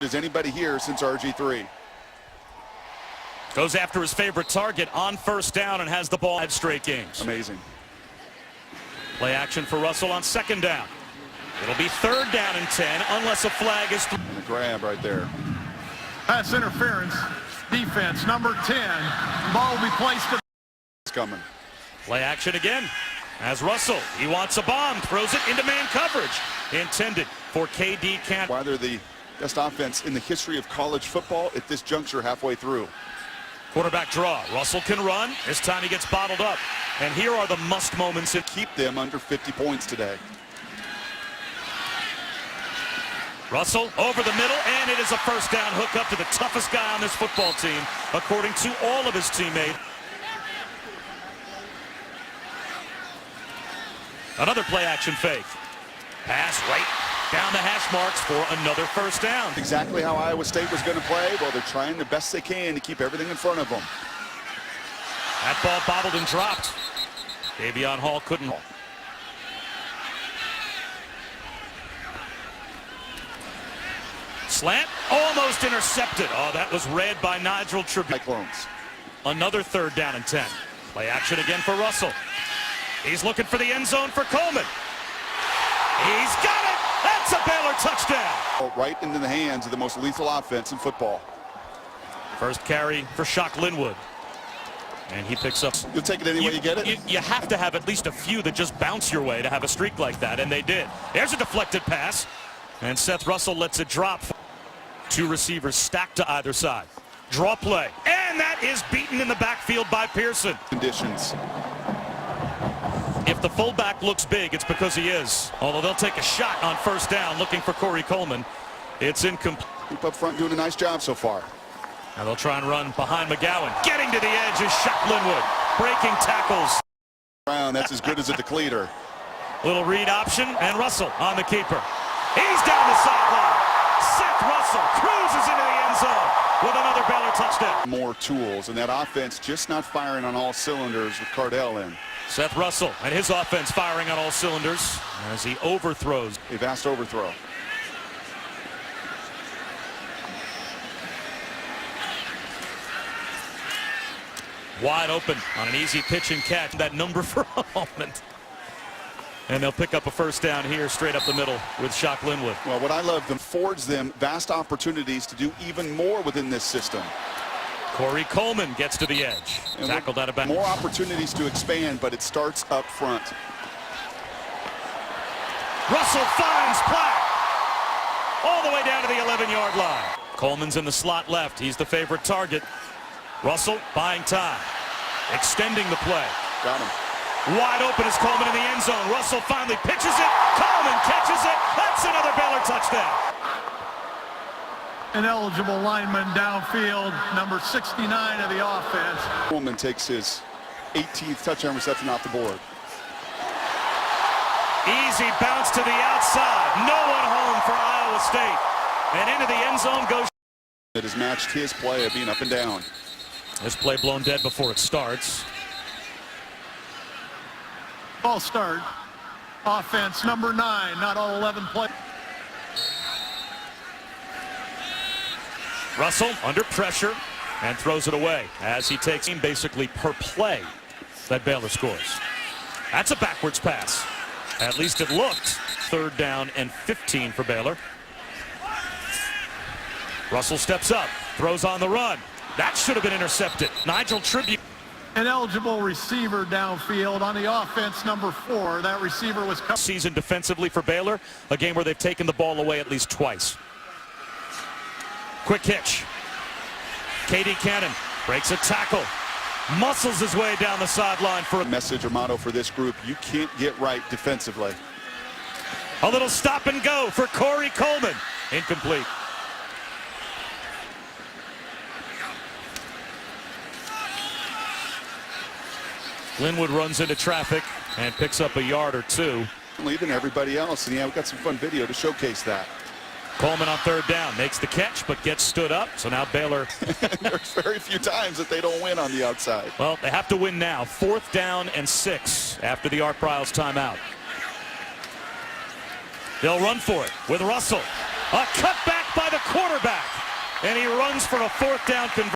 as anybody here since RG3. Goes after his favorite target on first down and has the ball at straight games. Amazing. Play action for Russell on second down. It'll be third down and 10 unless a flag is thrown. And a grab right there. Pass interference. Defense number 10. Ball will be placed. It's coming. Play action again. As Russell, he wants a bomb, throws it into man coverage. Intended for KD Canton. Why they're the best offense in the history of college football at this juncture halfway through. Quarterback draw. Russell can run. This time he gets bottled up. And here are the must moments that keep them under 50 points today. Russell over the middle, and it is a first down hook up to the toughest guy on this football team, according to all of his teammates. Another play action fake. Pass right down the hash marks for another first down. Exactly how Iowa State was going to play. Well, they're trying the best they can to keep everything in front of them. That ball bobbled and dropped. Davion Hall couldn't. Slant, almost intercepted. Oh, that was read by Nigel Tribune. Cyclones. Another third down and 10. Play action again for Russell. He's looking for the end zone for Coleman. He's got it. That's a Baylor touchdown. Right into the hands of the most lethal offense in football. First carry for Shock Linwood. And he picks up. You'll take it any way you get it? You have to have at least a few that just bounce your way to have a streak like that, and they did. There's a deflected pass, and Seth Russell lets it drop. Two receivers stacked to either side. Draw play, and that is beaten in the backfield by Pearson. Conditions. If the fullback looks big, it's because he is. Although they'll take a shot on first down looking for Corey Coleman. It's incomplete. Group up front doing a nice job so far. Now they'll try and run behind McGowan. Getting to the edge is Shock Linwood. Breaking tackles. That's as good as a decleater. Little read option, and Russell on the keeper. He's down the sideline. Seth Russell cruises into the end zone with another Baylor touchdown. More tools, and that offense just not firing on all cylinders with Cardell in. Seth Russell and his offense firing on all cylinders as he overthrows. A vast overthrow. Wide open on an easy pitch and catch. That number for a moment. And they'll pick up a first down here straight up the middle with Shock Linwood. Well, what I love affords them vast opportunities to do even more within this system. Corey Coleman gets to the edge. And tackled out of bounds. More opportunities to expand, but it starts up front. Russell finds Platt all the way down to the 11-yard line. Coleman's in the slot left. He's the favorite target. Russell buying time, extending the play. Got him. Wide open is Coleman in the end zone. Russell finally pitches it. Coleman catches it. That's another Baylor touchdown. An eligible lineman downfield, number 69 of the offense. Coleman takes his 18th touchdown reception off the board. Easy bounce to the outside. No one home for Iowa State. And into the end zone goes. It has matched his play of being up and down. This play blown dead before it starts. Ball start. Offense number 9, not all 11 play. Russell under pressure and throws it away as he takes him basically per play that Baylor scores. That's a backwards pass. At least it looked. Third down and 15 for Baylor. Russell steps up, throws on the run. That should have been intercepted. Nigel Tribune. An eligible receiver downfield on the offense, number 4. That receiver was season defensively for Baylor, a game where they've taken the ball away at least twice. Quick hitch. KD Cannon breaks a tackle, muscles his way down the sideline for a message or motto for this group: you can't get right defensively. A little stop and go for Corey Coleman. Incomplete. Linwood runs into traffic and picks up a yard or two. Leaving everybody else, and yeah, we've got some fun video to showcase that. Coleman on third down makes the catch but gets stood up. So now Baylor. There's very few times that they don't win on the outside. Well, they have to win now. 4th down and 6 after the Art Briles timeout. They'll run for it with Russell. A cutback by the quarterback. And he runs for a fourth down conversion.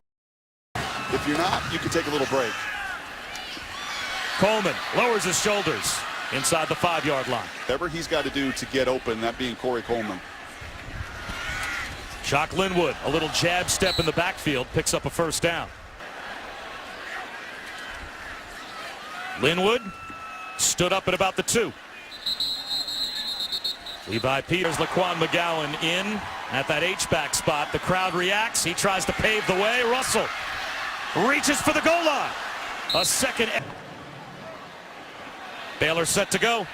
If you're not, you can take a little break. Coleman lowers his shoulders inside the 5-yard line. Whatever he's got to do to get open, that being Corey Coleman. Jock Linwood, a little jab step in the backfield, picks up a first down. Linwood stood up at about the 2. Levi Peters, Laquan McGowan in at that H-back spot. The crowd reacts. He tries to pave the way. Russell reaches for the goal line. A second. Baylor set to go.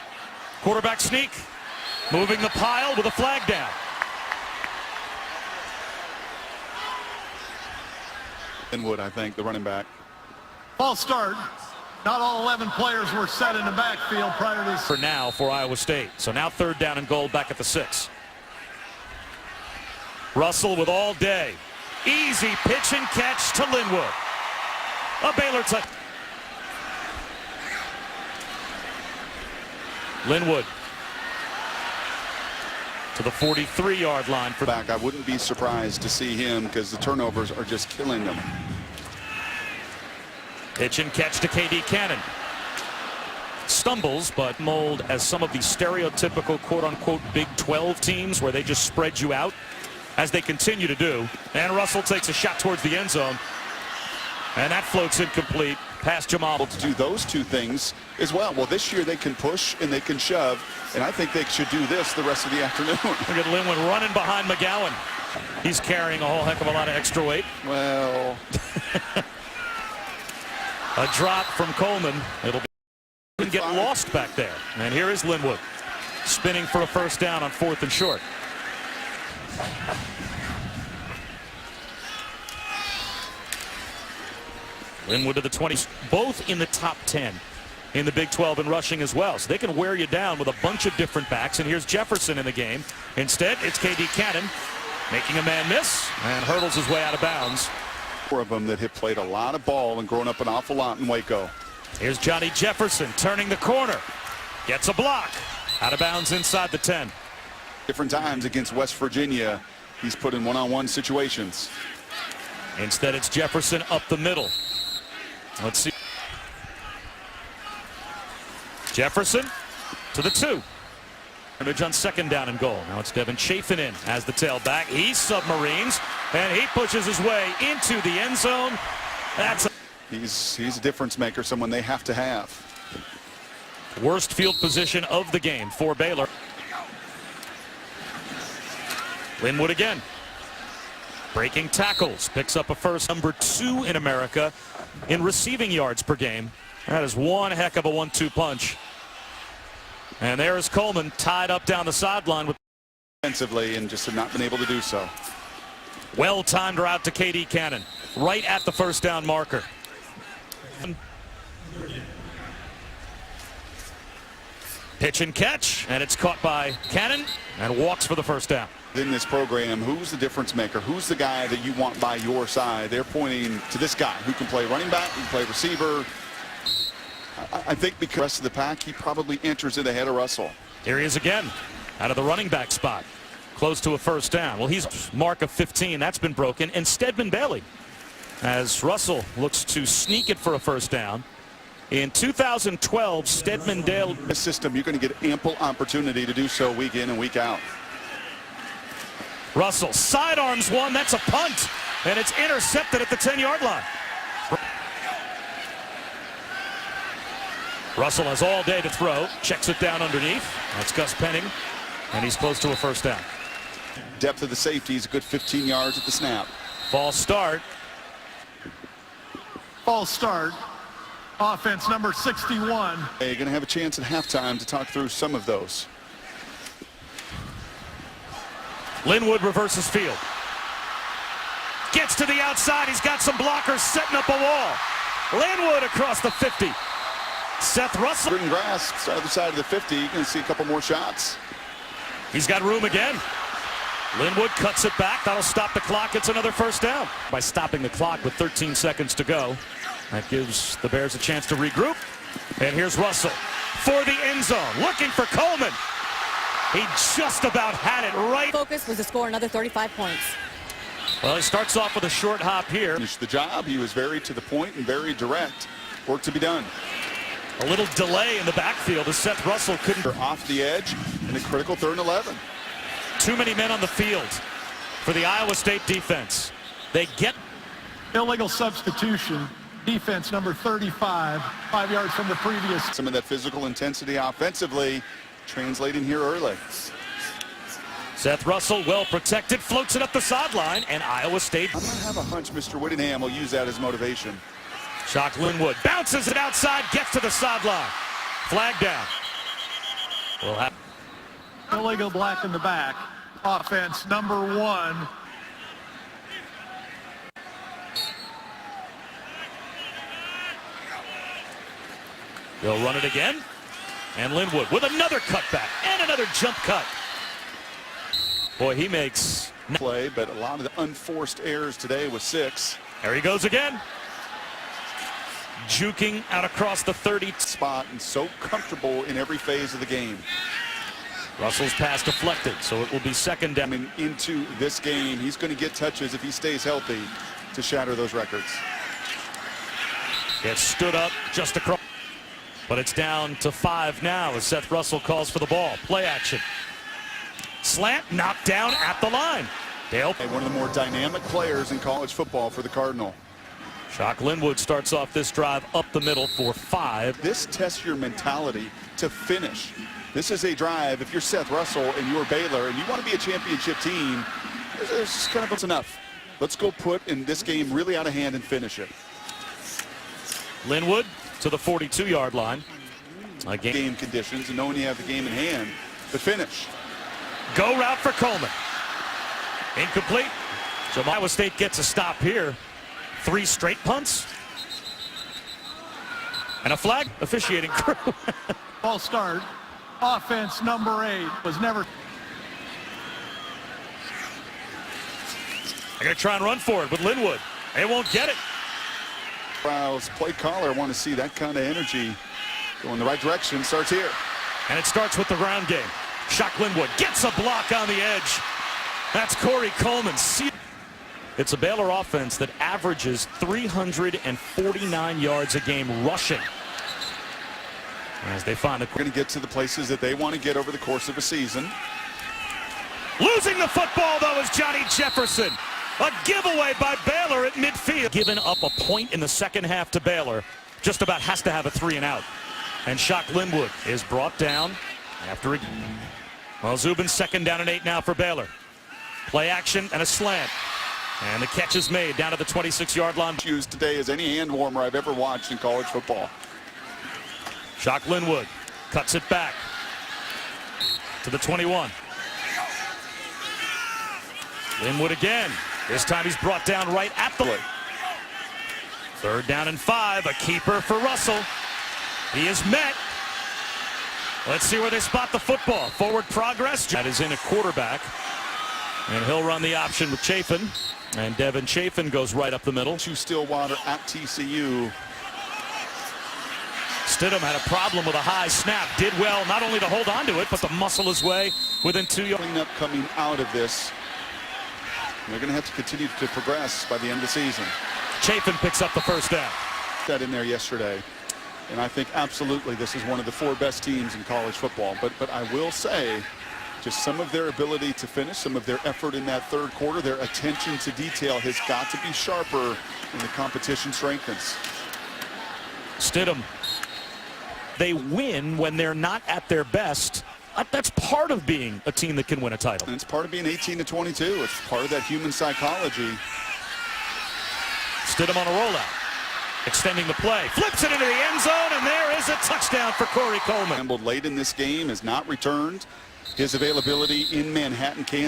Quarterback sneak. Moving the pile with a flag down. Linwood, I think, the running back. False start. Not all 11 players were set in the backfield prior to this. For now for Iowa State. So now 3rd down and goal back at the 6. Russell with all day. Easy pitch and catch to Linwood. A Baylor touch. Linwood to the 43-yard line for Back, I wouldn't be surprised to see him because the turnovers are just killing them. pitch and catch to KD Cannon. Stumbles, but mold as some of the stereotypical quote-unquote Big 12 teams where they just spread you out, as they continue to do. And Russell takes a shot towards the end zone, and that floats incomplete past Jamal. To do those two things as well. Well, this year they can push and they can shove, and I think they should do this the rest of the afternoon. Look at Linwood running behind McGowan. He's carrying a whole heck of a lot of extra weight. Well, a drop from Coleman. It'll be get lost back there. And here is Linwood spinning for a first down on 4th and short. Linwood to the 20s, both in the top 10 in the Big 12 in rushing as well. So they can wear you down with a bunch of different backs. And here's Jefferson in the game. Instead, it's KD Cannon making a man miss and hurdles his way out of bounds. 4 of them that have played a lot of ball and grown up an awful lot in Waco. Here's Johnny Jefferson turning the corner. Gets a block. Out of bounds inside the 10. Different times against West Virginia, he's put in one-on-one situations. Instead, it's Jefferson up the middle. Let's see. Jefferson to the 2. Image on 2nd down and goal. Now it's Devin Chafin in as the tailback. He submarines, and he pushes his way into the end zone. That's He's a difference maker, someone they have to have. worst field position of the game for Baylor. Linwood again. Breaking tackles, picks up a first, number 2 in America in receiving yards per game. That is one heck of a 1-2 punch. And there is Coleman tied up down the sideline with Defensively, and just have not been able to do so. well-timed route to KD Cannon, right at the first down marker. Pitch and catch, and it's caught by Cannon and walks for the first down. In this program, who's the difference maker? Who's the guy that you want by your side? They're pointing to this guy who can play running back, who can play receiver. I think because the rest of the pack, he probably enters it ahead of Russell. Here he is again, out of the running back spot, close to a first down. Well, he's mark of 15. That's been broken. And Stedman Bailey, as Russell looks to sneak it for a first down. In 2012, Stedman Dale. This system, you're going to get ample opportunity to do so week in and week out. Russell sidearms one. That's a punt, and it's intercepted at the 10-yard line. Russell has all day to throw. Checks it down underneath. That's Gus Penning, and he's close to a first down. Depth of the safeties, a good 15 yards at the snap. False start. False start. Offense number 61. Hey, you're going to have a chance at halftime to talk through some of those. Linwood reverses field. Gets to the outside. He's got some blockers setting up a wall. Linwood across the 50. Seth Russell. Green grass, other side of the 50. You can see a couple more shots. He's got room again. Linwood cuts it back. That'll stop the clock. It's another first down. By stopping the clock with 13 seconds to go. That gives the Bears a chance to regroup. And here's Russell for the end zone, looking for Coleman. He just about had it right. Focus was to score another 35 points. Well, he starts off with a short hop here. Finished the job. He was very to the point and very direct. Work to be done. A little delay in the backfield as Seth Russell couldn't. They're off the edge in a critical 3rd and 11. Too many men on the field for the Iowa State defense. They get Illegal substitution. Defense number 35, 5 yards from the previous. Some of that physical intensity offensively translating here early. Seth Russell, well protected, floats it up the sideline, and Iowa State. I might have a hunch Mr. Whittingham will use that as motivation. Shock Linwood bounces it outside, gets to the sideline. Flag down. We'll have Illegal black in the back. Offense number 1. They'll run it again. And Linwood with another cutback and another jump cut. Boy, he makes Play, but a lot of the unforced errors today with 6. There he goes again. Juking out across the 30 Spot and so comfortable in every phase of the game. Russell's pass deflected, so it will be second down. Coming into this game, he's going to get touches if he stays healthy to shatter those records. Gets stood up just across. But it's down to 5 now as Seth Russell calls for the ball. Play action. Slant knocked down at the line. Dale. One of the more dynamic players in college football for the Cardinal. Shock Linwood starts off this drive up the middle for 5. This tests your mentality to finish. This is a drive. If you're Seth Russell and you're Baylor and you want to be a championship team, there's kind of what's enough. Let's go put in this game really out of hand and finish it. Linwood to the 42-yard line. Again. Game conditions and knowing you have the game in hand, but finish. Go route for Coleman. Incomplete. So Iowa State gets a stop here. 3 straight punts. And a flag. Officiating crew. Ball start. Offense number 8 was never. They're going to try and run for it with Linwood. They won't get it. Browse play caller want to see that kind of energy go in the right direction. Starts here. And it starts with the ground game. Shock Linwood gets a block on the edge. That's Corey Coleman. It's a Baylor offense that averages 349 yards a game rushing. As they find We're going to get to the places that they want to get over the course of a season. Losing the football, though, is Johnny Jefferson. A giveaway by Baylor at midfield. Given up a point in the second half to Baylor. Just about has to have a 3 and out. And Shock Linwood is brought down after it. Well, Zubin's second down and 8 now for Baylor. Play action and a slant. And the catch is made down to the 26-yard line. Used today as any hand warmer I've ever watched in college football. Shock Linwood cuts it back to the 21. Linwood again. This time he's brought down right at the. 3rd down and 5. A keeper for Russell. He is met. Let's see where they spot the football. Forward progress. That is in a quarterback. And he'll run the option with Chafin. And Devin Chafin goes right up the middle. To Stillwater at TCU. Stidham had a problem with a high snap. Did well not only to hold on to it, but to muscle his way within 2 yards. Cleanup coming out of this. They're going to have to continue to progress by the end of the season. Chafin picks up the first down. That in there yesterday. And I think absolutely this is one of the 4 best teams in college football. But I will say, just some of their ability to finish, some of their effort in that 3rd quarter, their attention to detail has got to be sharper when the competition strengthens. Stidham. They win when they're not at their best. That's part of being a team that can win a title. And it's part of being 18-22. It's part of that human psychology. Stidham on a rollout. Extending the play. Flips it into the end zone, and there is a touchdown for Corey Coleman. Late in this game has not returned. His availability in Manhattan, Kansas.